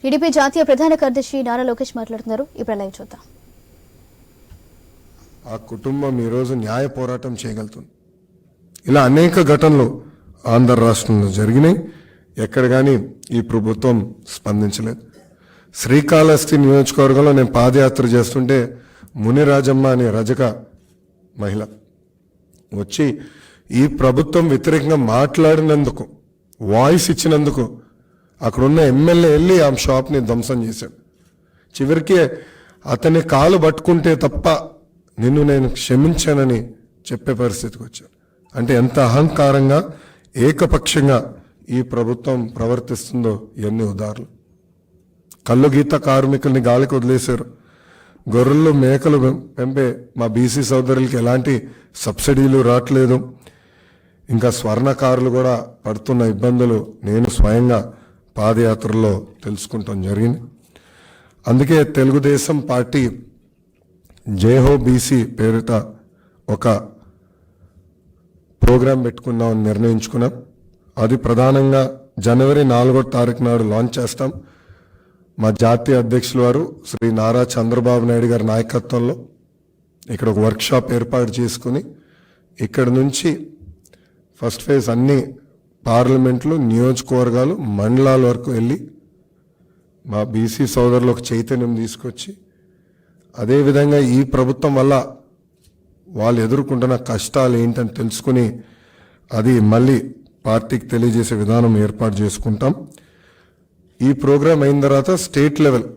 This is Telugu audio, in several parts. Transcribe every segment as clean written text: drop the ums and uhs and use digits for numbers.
టీడీపీ జాతీయ ప్రధాన కార్యదర్శి నారా లోకేష్ మాట్లాడుతున్నారు. ఇప్పుడు లైవ్ చూద్దాం. ఆ కుటుంబం ఈరోజు న్యాయ పోరాటం చేయగలుగుతుంది. ఇలా అనేక ఘటనలు ఆంధ్ర రాష్ట్రంలో జరిగినాయి. ఎక్కడ కానీ ఈ ప్రభుత్వం స్పందించలేదు. శ్రీకాళహస్తి నియోజకవర్గంలో నేను పాదయాత్ర చేస్తుంటే మునిరాజమ్మ అనే రజక మహిళ వచ్చి ఈ ప్రభుత్వం వ్యతిరేకంగా మాట్లాడినందుకు, వాయిస్ ఇచ్చినందుకు అక్కడున్న ఎమ్మెల్యే వెళ్ళి ఆమె షాప్ని ధ్వంసం చేశాడు. చివరికి అతని కాలు పట్టుకుంటే తప్ప నిన్ను నేను క్షమించానని చెప్పే పరిస్థితికి వచ్చాను. అంటే ఎంత అహంకారంగా, ఏకపక్షంగా ఈ ప్రభుత్వం ప్రవర్తిస్తుందో ఇవన్నీ ఉదాహరణలు. కళ్ళు గీత కార్మికుల్ని గాలికి వదిలేశారు. గొర్రెలు మేకలు పెంపే మా బీసీ సోదరులకి ఎలాంటి సబ్సిడీలు రావట్లేదు. ఇంకా స్వర్ణకారులు కూడా పడుతున్న ఇబ్బందులు నేను స్వయంగా పాదయాత్రలో తెలుసుకుంటాం జరిగింది. అందుకే తెలుగుదేశం పార్టీ జైహో బీసీ పేరిట ఒక ప్రోగ్రాం పెట్టుకుందామని నిర్ణయించుకున్నాం. అది ప్రధానంగా జనవరి 4వ తారీఖు నాడు లాంచ్ చేస్తాం. మా జాతీయ అధ్యక్షుల వారు శ్రీ నారా చంద్రబాబు నాయుడు గారి నాయకత్వంలో ఇక్కడ ఒక వర్క్షాప్ ఏర్పాటు చేసుకుని ఇక్కడ నుంచి ఫస్ట్ ఫేజ్ అన్ని పార్లమెంట్లు, నియోజకవర్గాలు, మండలాల వరకు వెళ్ళి మా బీసీ సోదరులకు చైతన్యం తీసుకొచ్చి, అదేవిధంగా ఈ ప్రభుత్వం వల్ల వాళ్ళు ఎదుర్కొంటున్న కష్టాలు ఏంటని తెలుసుకుని అది మళ్ళీ పార్టీకి తెలియజేసే విధానం ఏర్పాటు చేసుకుంటాం. ఈ ప్రోగ్రాం అయిన తర్వాత స్టేట్ లెవెల్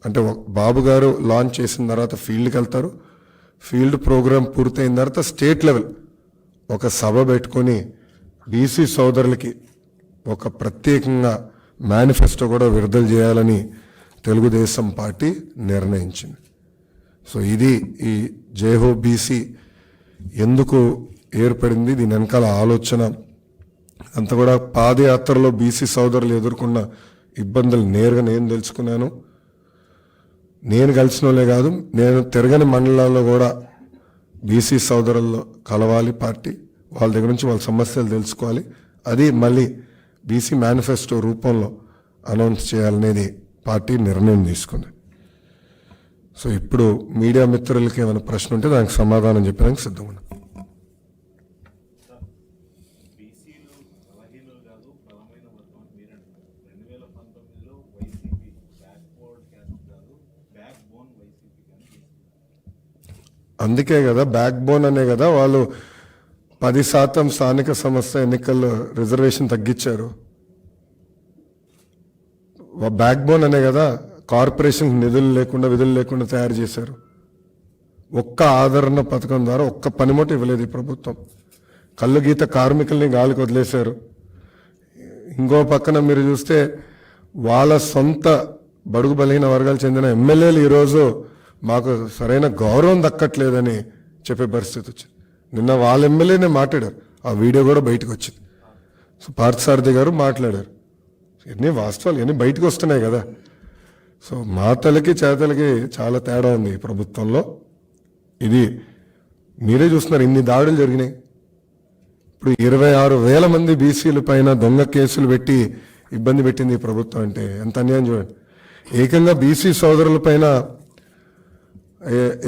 అంటే బాబు గారు లాంచ్ చేసిన తర్వాత ఫీల్డ్కి వెళ్తారు. ఫీల్డ్ ప్రోగ్రాం పూర్తయిన తర్వాత స్టేట్ లెవెల్ ఒక సభ పెట్టుకొని బీసీ సోదరులకి ఒక ప్రత్యేకంగా మేనిఫెస్టో కూడా విడుదల చేయాలని తెలుగుదేశం పార్టీ నిర్ణయించింది. సో ఇది ఈ జైహో బీసీ ఎందుకు ఏర్పడింది, దీని వెనకాల ఆలోచన అంతా కూడా పాదయాత్రలో బీసీ సోదరులు ఎదుర్కొన్న ఇబ్బందులు నేరుగా నేను తెలుసుకున్నాను. నేను కలిసిన వాళ్ళే కాదు, నేను తిరగని మండలాల్లో కూడా బీసీ సోదరుల్లో కలవాలి పార్టీ, వాళ్ళ దగ్గర నుంచి వాళ్ళ సమస్యలు తెలుసుకోవాలి. అది మళ్ళీ బీసీ మేనిఫెస్టో రూపంలో అనౌన్స్ చేయాలనేది పార్టీ నిర్ణయం తీసుకుంది. సో ఇప్పుడు మీడియా మిత్రులకి ఏమైనా ప్రశ్న ఉంటే దానికి సమాధానం చెప్పడానికి సిద్ధంగా ఉన్నాం. అందుకే కదా బ్యాక్ బోన్ అనే కదా వాళ్ళు 10% స్థానిక సంస్థ ఎన్నికల్లో రిజర్వేషన్ తగ్గించారు. బ్యాక్ బోన్ అనే కదా కార్పొరేషన్ నిధులు లేకుండా, విధులు లేకుండా తయారు చేశారు. ఒక్క ఆదరణ పథకం ద్వారా ఒక్క పనిముట ఇవ్వలేదు ఈ ప్రభుత్వం. కళ్ళు గీత కార్మికుల్ని గాలికి వదిలేశారు. ఇంకో పక్కన మీరు చూస్తే వాళ్ళ సొంత బడుగు బలహీన వర్గాలు చెందిన ఎమ్మెల్యేలు ఈరోజు మాకు సరైన గౌరవం దక్కట్లేదని చెప్పే పరిస్థితి వచ్చింది. నిన్న వాళ్ళ ఎమ్మెల్యేనే మాట్లాడారు, ఆ వీడియో కూడా బయటకు వచ్చింది. సో పార్థసారథి గారు మాట్లాడారు. ఎన్ని వాస్తవాలు ఎన్ని బయటకు వస్తున్నాయి కదా. సో మాటలకి చేతలకి చాలా తేడా ఉంది ఈ ప్రభుత్వంలో. ఇది మీరే చూస్తున్నారు, ఇన్ని దాడులు జరిగినాయి. ఇప్పుడు 26,000 మంది బీసీల పైన దొంగ కేసులు పెట్టి ఇబ్బంది పెట్టింది ఈ ప్రభుత్వం. అంటే ఎంత అన్యాయం చూడండి. ఏకంగా బీసీ సోదరుల పైన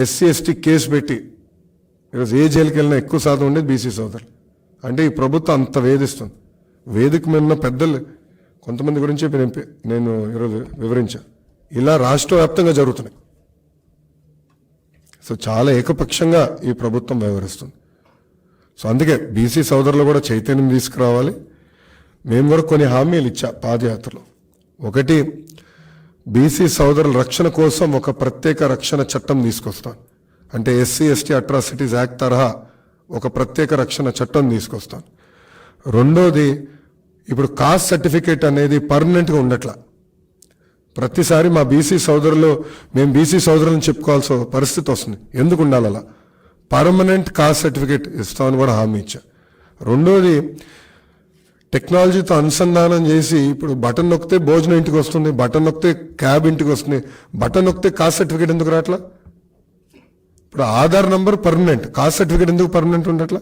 ఎస్సీ ఎస్టీ కేసు పెట్టి ఈరోజు ఏ జైలుకి వెళ్ళినా ఎక్కువ శాతం ఉండేది బీసీ సోదరులు. అంటే ఈ ప్రభుత్వం అంత వేధిస్తుంది. వేదిక మీద ఉన్న పెద్దలు కొంతమంది గురించి నేను ఈరోజు వివరించాను. ఇలా రాష్ట్ర వ్యాప్తంగా జరుగుతున్నాయి. సో చాలా ఏకపక్షంగా ఈ ప్రభుత్వం వ్యవహరిస్తుంది. సో అందుకే బీసీ సోదరులు కూడా చైతన్యం తీసుకురావాలి. మేము కూడా కొన్ని హామీలు ఇచ్చా పాదయాత్రలో. ఒకటి, బీసీ సోదరుల రక్షణ కోసం ఒక ప్రత్యేక రక్షణ చట్టం తీసుకొస్తాను. అంటే ఎస్సీ ఎస్టీ అట్రాసిటీస్ యాక్ట్ తరహా ఒక ప్రత్యేక రక్షణ చట్టం తీసుకొస్తాను. రెండోది, ఇప్పుడు కాస్ట్ సర్టిఫికేట్ అనేది పర్మనెంట్గా ఉండట్లా. ప్రతిసారి మా బీసీ సోదరులు మేము బీసీ సోదరులను చెప్పుకోవాల్సిన పరిస్థితి వస్తుంది. ఎందుకు ఉండాలి అలా? పర్మనెంట్ కాస్ట్ సర్టిఫికేట్ ఇస్తామని కూడా హామీ ఇచ్చా. రెండోది, టెక్నాలజీతో అనుసంధానం చేసి ఇప్పుడు బటన్ నొక్కితే భోజనం ఇంటికి వస్తుంది, బటన్ నొక్కితే క్యాబ్ ఇంటికి వస్తుంది, బటన్ నొక్కితే కాస్ట్ సర్టిఫికేట్ ఎందుకు రావట్లా? ఇప్పుడు Aadhaar number permanent, caste certificate ఎందుకు పర్మనెంట్ ఉండట్లా?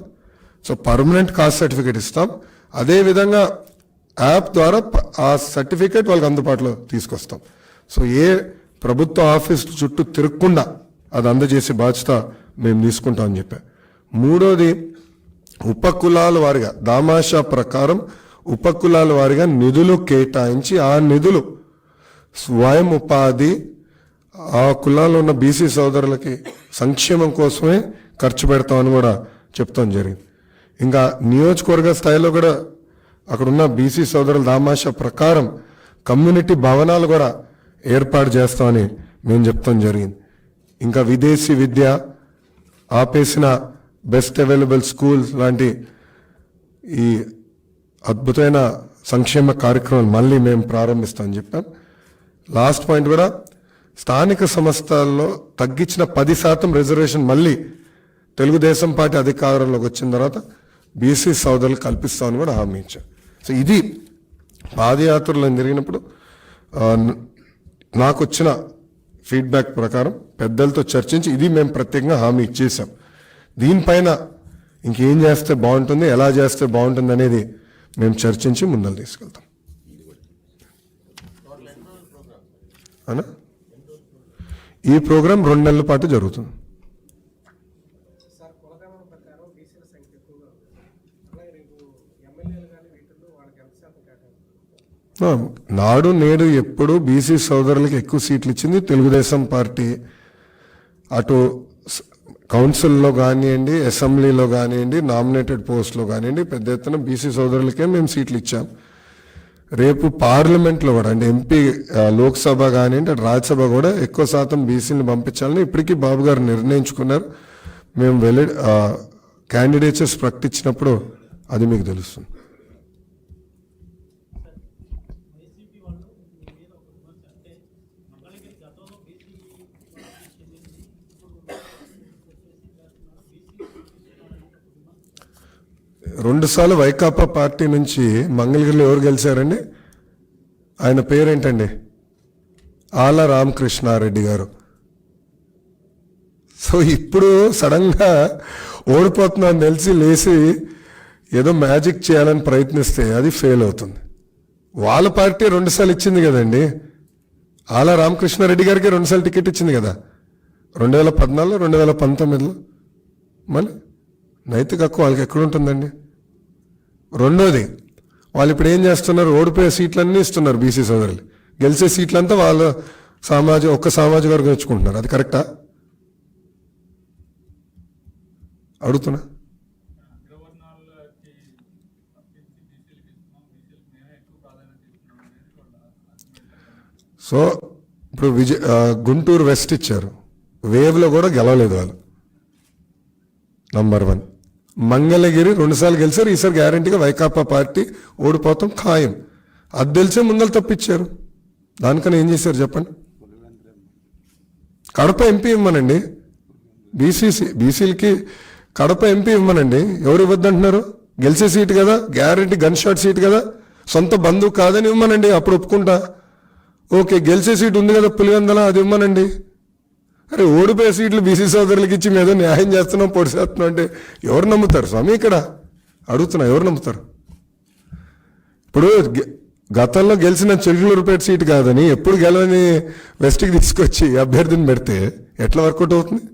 సో పర్మనెంట్ కాస్ట్ సర్టిఫికేట్ ఇస్తాం. అదేవిధంగా యాప్ ద్వారా ఆ సర్టిఫికేట్ వాళ్ళకి అందుబాటులో తీసుకొస్తాం. సో ఏ ప్రభుత్వ ఆఫీస్ చుట్టూ తిరగకుండా అది అందజేసే బాధ్యత మేము తీసుకుంటామని చెప్పాం. మూడోది, ఉపకులాల వారిగా దామాషా ప్రకారం ఉపకులాల వారిగా నిధులు కేటాయించి ఆ నిధులు స్వయం ఉపాధి ఆ కులాల్లో ఉన్న బీసీ సోదరులకి సంక్షేమం కోసమే ఖర్చు పెడతామని కూడా చెప్తాం జరిగింది. ఇంకా నియోజకవర్గ స్థాయిలో కూడా అక్కడున్న బీసీ సోదరుల దామాషా ప్రకారం కమ్యూనిటీ భవనాలు కూడా ఏర్పాటు చేస్తామని మేము చెప్తాం జరిగింది. ఇంకా విదేశీ విద్య ఆపేసిన బెస్ట్ అవైలబుల్ స్కూల్స్ లాంటి ఈ అద్భుతమైన సంక్షేమ కార్యక్రమాలు మళ్ళీ మేము ప్రారంభిస్తామని చెప్పాం. లాస్ట్ పాయింట్ కూడా, స్థానిక సంస్థల్లో తగ్గించిన 10% రిజర్వేషన్ మళ్ళీ తెలుగుదేశం పార్టీ అధికారంలోకి వచ్చిన తర్వాత బీసీ సోదరులు కల్పిస్తామని కూడా హామీ ఇచ్చాం. సో ఇది పాదయాత్రలో జరిగినప్పుడు నాకు వచ్చిన ఫీడ్బ్యాక్ ప్రకారం పెద్దలతో చర్చించి ఇది మేము ప్రత్యేకంగా హామీ ఇచ్చేసాం. దీనిపైన ఇంకేం చేస్తే బాగుంటుంది, ఎలా చేస్తే బాగుంటుంది అనేది మేము చర్చించి ముందలు తీసుకెళ్తాం. అనా ఈ ప్రోగ్రాం 2 నెలల పాటు జరుగుతుంది. నాడు నేడు ఎప్పుడు బీసీ సోదరులకు ఎక్కువ సీట్లు ఇచ్చింది తెలుగుదేశం పార్టీ. అటు కౌన్సిల్లో కానివ్వండి, అసెంబ్లీలో కానివ్వండి, నామినేటెడ్ పోస్ట్లో కానివ్వండి, పెద్ద ఎత్తున బీసీ సోదరులకే మేము సీట్లు ఇచ్చాం. రేపు పార్లమెంట్లో కూడా అంటే ఎంపీ లోక్సభ కానివ్వండి, అటు రాజ్యసభ కూడా ఎక్కువ శాతం బీసీని పంపించాలని ఇప్పటికీ బాబు గారు నిర్ణయించుకున్నారు. మేము క్యాండిడేట్స్ ప్రకటించినప్పుడు అది మీకు తెలుస్తుంది. రెండుసార్లు వైకాపా పార్టీ నుంచి మంగళగిరిలో ఎవరు గెలిచారండి? ఆయన పేరేంటండి? ఆల రామకృష్ణారెడ్డి గారు. సో ఇప్పుడు సడన్గా ఓడిపోతున్నాను తెలిసి లేచి ఏదో మ్యాజిక్ చేయాలని ప్రయత్నిస్తే అది ఫెయిల్ అవుతుంది. వాళ్ళ పార్టీ 2 సార్లు ఇచ్చింది కదండి. ఆల రామకృష్ణారెడ్డి గారికి 2 సార్లు టికెట్ ఇచ్చింది కదా, 2014, 2019లో. మళ్ళీ నైతిక హక్కు వాళ్ళకి ఎక్కడుంటుందండి? రెండోది, వాళ్ళు ఇప్పుడు ఏం చేస్తున్నారు? ఓడిపోయే సీట్లన్నీ ఇస్తున్నారు బీసీ సోదరులు, గెలిచే సీట్లంతా వాళ్ళ ఒక్క సామాజిక వర్గం ఇచ్చుకుంటున్నారు. అది కరెక్టా? అడుగుతున్నా. సో ఇప్పుడు గుంటూరు వెస్ట్ ఇచ్చారు, వేవ్లో కూడా గెలవలేదు వాళ్ళు. నంబర్ 1. మంగళగిరి 2 సార్లు గెలిచారు, ఈసారి గ్యారంటీగా వైకాపా పార్టీ ఓడిపోతాం ఖాయం. అది తెలిసే ముందలు తప్పించారు. దానికన్నా ఏం చేశారు చెప్పండి? కడప ఎంపీ ఇవ్వమనండి, బీసీలకి కడప ఎంపీ ఇవ్వమనండి. ఎవరు ఇవ్వద్దంటున్నారు? గెలిచే సీటు కదా, గ్యారంటీ గన్ షాట్ సీట్ కదా, సొంత బంధువు కాదని ఇవ్వమనండి, అప్పుడు ఒప్పుకుంటా. ఓకే, గెలిచే సీటు ఉంది కదా పులివెందల, అది ఇవ్వమనండి. అరే ఓడిపోయే సీట్లు బీసీ సోదరులకి ఇచ్చి మీద న్యాయం చేస్తున్నాం, పొడి చేస్తున్నాం అంటే ఎవరు నమ్ముతారు స్వామి? ఇక్కడ అడుగుతున్నా, ఎవరు నమ్ముతారు? ఇప్పుడు గతంలో గెలిచిన చిలుకలూరుపేట సీటు కాదని ఎప్పుడు గెలవని వెస్ట్కి తీసుకొచ్చి అభ్యర్థిని పెడితే ఎట్లా వర్కౌట్ అవుతుంది?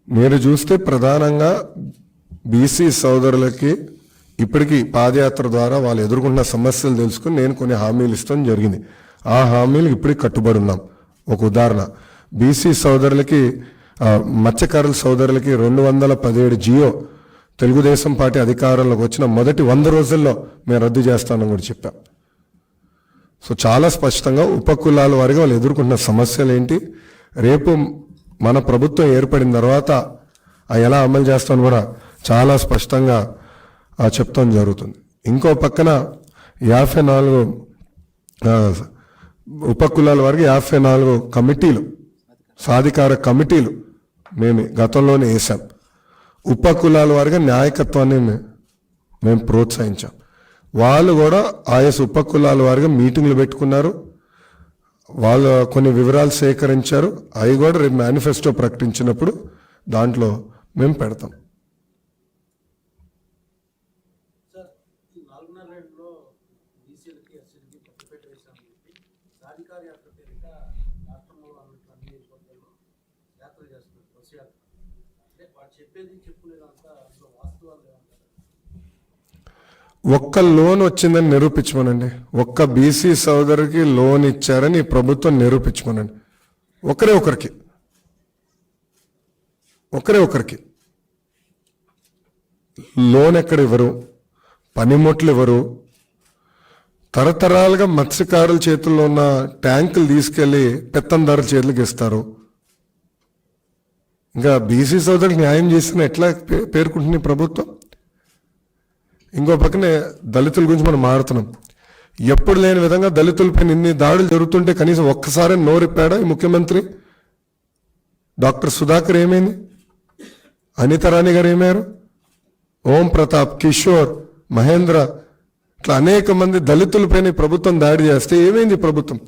మీరు చూస్తే ప్రధానంగా బీసీ సోదరులకి ఇప్పటికీ పాదయాత్ర ద్వారా వాళ్ళు ఎదుర్కొన్న సమస్యలు తెలుసుకుని నేను కొన్ని హామీలు ఇస్తాం జరిగింది. ఆ హామీలు ఇప్పటికి కట్టుబడి ఉన్నాం. ఒక ఉదాహరణ, బీసీ సోదరులకి మత్స్యకారుల సోదరులకి 217 జియో తెలుగుదేశం పార్టీ అధికారంలోకి వచ్చిన మొదటి 100 రోజుల్లో మేము రద్దు చేస్తామని కూడా చెప్పాం. సో చాలా స్పష్టంగా ఉపకులాల వారిగా వాళ్ళు ఎదుర్కొన్న సమస్యలు ఏంటి, రేపు మన ప్రభుత్వం ఏర్పడిన తర్వాత ఎలా అమలు చేస్తామని కూడా చాలా స్పష్టంగా చెప్తాం జరుగుతుంది. ఇంకో పక్కన 54 ఉపకులాల వారికి 54 కమిటీలు, సాధికార కమిటీలు మేము గతంలోనే వేసాం. ఉపకులాల వారిగా నాయకత్వాన్ని మేము ప్రోత్సహించాం. వాళ్ళు కూడా ఆయా ఉపకులాల వారిగా మీటింగ్లు పెట్టుకున్నారు. వాళ్ళు కొన్ని వివరాలు సేకరించారు. అవి కూడా రేపు మేనిఫెస్టో ప్రకటించినప్పుడు దాంట్లో మేము పెడతాం. సార్, ఈ 4.5 బీసీలకి ఎస్సీలకి పట్టుపేట వేశామని చెప్పి సాధికార యాత్ర పేరిట రాష్ట్రంలో ఉన్నటువంటి అన్ని నియోజకవర్గాల్లో యాత్ర చేస్తున్నారు, బస్సు యాత్ర. అంటే వాడు చెప్పేది చెప్పుకునేదంతా అందులో వాస్తవాలు లేవంటారు. ఒక్క లోన్ వచ్చిందని నిరూపించమనండి. ఒక్క బీసీ సోదరికి లోన్ ఇచ్చారని ఈ ప్రభుత్వం నిరూపించమనండి. ఒకరే ఒకరికి లోన్ ఎక్కడ ఇవ్వరు, పనిముట్లు ఇవ్వరు. తరతరాలుగా మత్స్యకారుల చేతుల్లో ఉన్న ట్యాంకులు తీసుకెళ్లి పెత్తందారుల చేతులకు ఇస్తారు. ఇంకా బీసీ సోదరులకు న్యాయం చేసిన ఎట్లా పేర్కొంటుంది ఈ ప్రభుత్వం? ఇంకో పక్కనే దళితుల గురించి మనం మాట్లాడుతున్నాం. ఎప్పుడు లేని విధంగా దళితులపై ఇన్ని దాడులు జరుగుతుంటే కనీసం ఒక్కసారి నోరిప్పాడా ఈ ముఖ్యమంత్రి? డాక్టర్ సుధాకర్ ఏమైంది? అనిత రాణి గారు ఏమయ్యారు? ఓం ప్రతాప్, కిషోర్, మహేంద్ర, ఇట్లా అనేక మంది దళితులపైన ప్రభుత్వం దాడి చేస్తే ఏమైంది ప్రభుత్వం?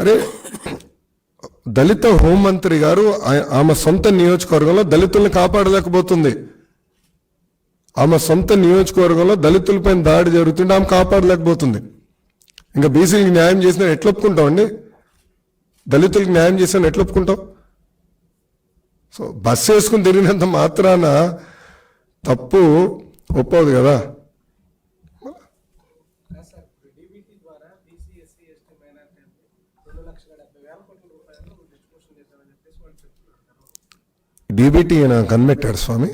అరే, దళిత హోంమంత్రి గారు ఆమె సొంత నియోజకవర్గంలో దళితుల్ని కాపాడలేకపోతుంది. ఆమె సొంత నియోజకవర్గంలో దళితులపైన దాడి జరుగుతుంటే ఆమె కాపాడలేకపోతుంది. ఇంకా బీసీలకు న్యాయం చేసిన ఎట్లా ఒప్పుకుంటాం అండి? దళితులకు న్యాయం చేసిన ఎట్లా ఒప్పుకుంటాం? సో బస్సు వేసుకుని తిరిగినంత మాత్రాన తప్పు ఒప్పదు కదా. సార్, డీబీటీ ద్వారా బీసీ, ఎస్సీ, ఎస్టీ, మైనారిటీ 2,70,000 కోట్ల రూపాయలు డిస్ట్రిబ్యూషన్ చేశారని చెప్పేసి వాళ్ళు చెప్తున్నారు. డీబీటీ ఈయన కనిపెట్టాడు స్వామి.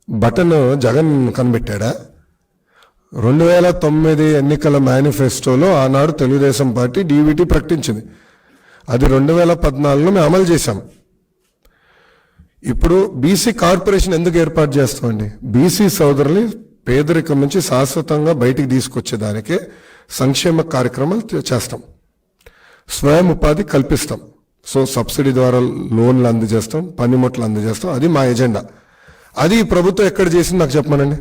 బటన్ జగన్ కనిపెట్టాడా? 2009 ఎన్నికల మేనిఫెస్టోలో ఆనాడు తెలుగుదేశం పార్టీ డీబీటీ ప్రకటించింది. అది 2014లో మేము అమలు చేశాం. ఇప్పుడు బీసీ కార్పొరేషన్ ఎందుకు ఏర్పాటు చేస్తామండి? బీసీ సోదరుల్ని పేదరికం నుంచి శాశ్వతంగా బయటికి తీసుకొచ్చేదానికే సంక్షేమ కార్యక్రమాలు చేస్తాం, స్వయం ఉపాధి కల్పిస్తాం. సో సబ్సిడీ ద్వారా లోన్లు అందజేస్తాం, పనిముట్లు అందజేస్తాం. అది మా ఎజెండా. అది ప్రభుత్వం ఎక్కడ చేసింది నాకు చెప్పమనండి.